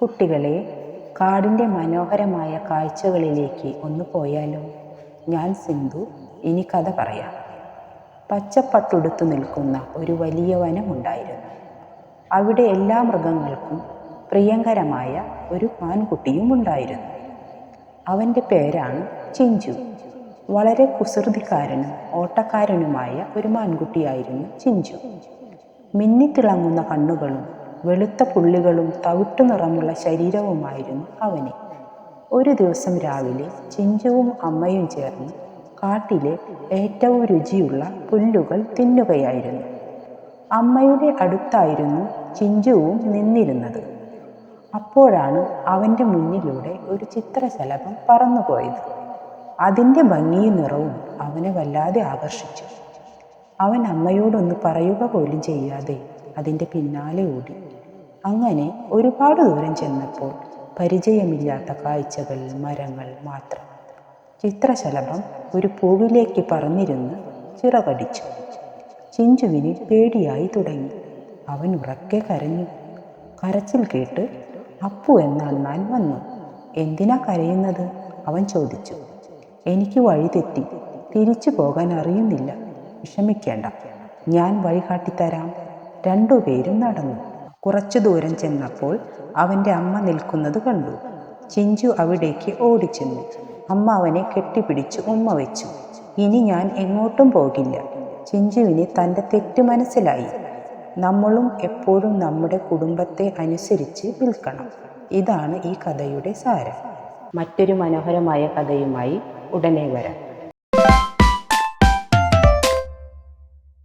കുട്ടികളെ, കാടിൻ്റെ മനോഹരമായ കാഴ്ചകളിലേക്ക് ഒന്ന് പോയാലോ? ഞാൻ സിന്ധു. ഇനി കഥ പറയാം. പച്ചപ്പട്ടുടുത്തു നിൽക്കുന്ന ഒരു വലിയ വനമുണ്ടായിരുന്നു. അവിടെ എല്ലാ മൃഗങ്ങൾക്കും പ്രിയങ്കരമായ ഒരു ആൺകുട്ടിയും ഉണ്ടായിരുന്നു. അവൻ്റെ പേരാണ് ചിഞ്ചു. വളരെ കുസൃതിക്കാരനും ഓട്ടക്കാരനുമായ ഒരു മാൻകുട്ടിയായിരുന്നു ചിഞ്ചു. മിന്നിത്തിളങ്ങുന്ന കണ്ണുകളും വെളുത്ത പുള്ളികളും തവിട്ടു നിറമുള്ള ശരീരവുമായിരുന്നു അവന്. ഒരു ദിവസം രാവിലെ ചിഞ്ചുവും അമ്മയും ചേർന്ന് കാട്ടിലെ ഏറ്റവും രുചിയുള്ള പുല്ലുകൾ തിന്നുകയായിരുന്നു. അമ്മയുടെ അടുത്തായിരുന്നു ചിഞ്ചുവും നിന്നിരുന്നത്. അപ്പോഴാണ് അവൻ്റെ മുന്നിലൂടെ ഒരു ചിത്രശലഭം പറന്നുപോയത്. അതിൻ്റെ ഭംഗിയും നിറവും അവനെ വല്ലാതെ ആകർഷിച്ചു. അവൻ അമ്മയോടൊന്ന് പറയുക പോലും ചെയ്യാതെ അതിൻ്റെ പിന്നാലെ ഓടി. അങ്ങനെ ഒരുപാട് ദൂരം ചെന്നപ്പോൾ പരിചയമില്ലാത്ത കാഴ്ചകൾ, മരങ്ങൾ മാത്രം. ചിത്രശലഭം ഒരു പൂവിലേക്ക് പറന്നിരുന്ന് ചിറകടിച്ചു. ചിഞ്ചുവിന് പേടിയായി തുടങ്ങി. അവൻ ഉറക്കെ കരഞ്ഞു. കരച്ചിൽ കേട്ട് അപ്പു എന്ന അണ്ണാൻ വന്നു. എന്തിനാ കരയുന്നത്? അവൻ ചോദിച്ചു. എനിക്ക് വഴി തെറ്റി, തിരിച്ചു പോകാൻ അറിയുന്നില്ല. വിഷമിക്കേണ്ട, ഞാൻ വഴി കാട്ടിത്തരാം. രണ്ടുപേരും നടന്നു. കുറച്ചു ദൂരം ചെന്നപ്പോൾ അവൻ്റെ അമ്മ നിൽക്കുന്നത് കണ്ടു. ചിഞ്ചു അവിടേക്ക് ഓടിച്ചെന്നു. അമ്മ അവനെ കെട്ടിപ്പിടിച്ച് ഉമ്മ വെച്ചു. ഇനി ഞാൻ എങ്ങോട്ടും പോകില്ല. ചിഞ്ചുവിന് തൻ്റെ തെറ്റ് മനസ്സിലായി. നമ്മളും എപ്പോഴും നമ്മുടെ കുടുംബത്തെ അനുസരിച്ച് നിൽക്കണം. ഇതാണ് ഈ കഥയുടെ സാരം. മറ്റൊരു മനോഹരമായ കഥയുമായി ഉടനെ വരാം.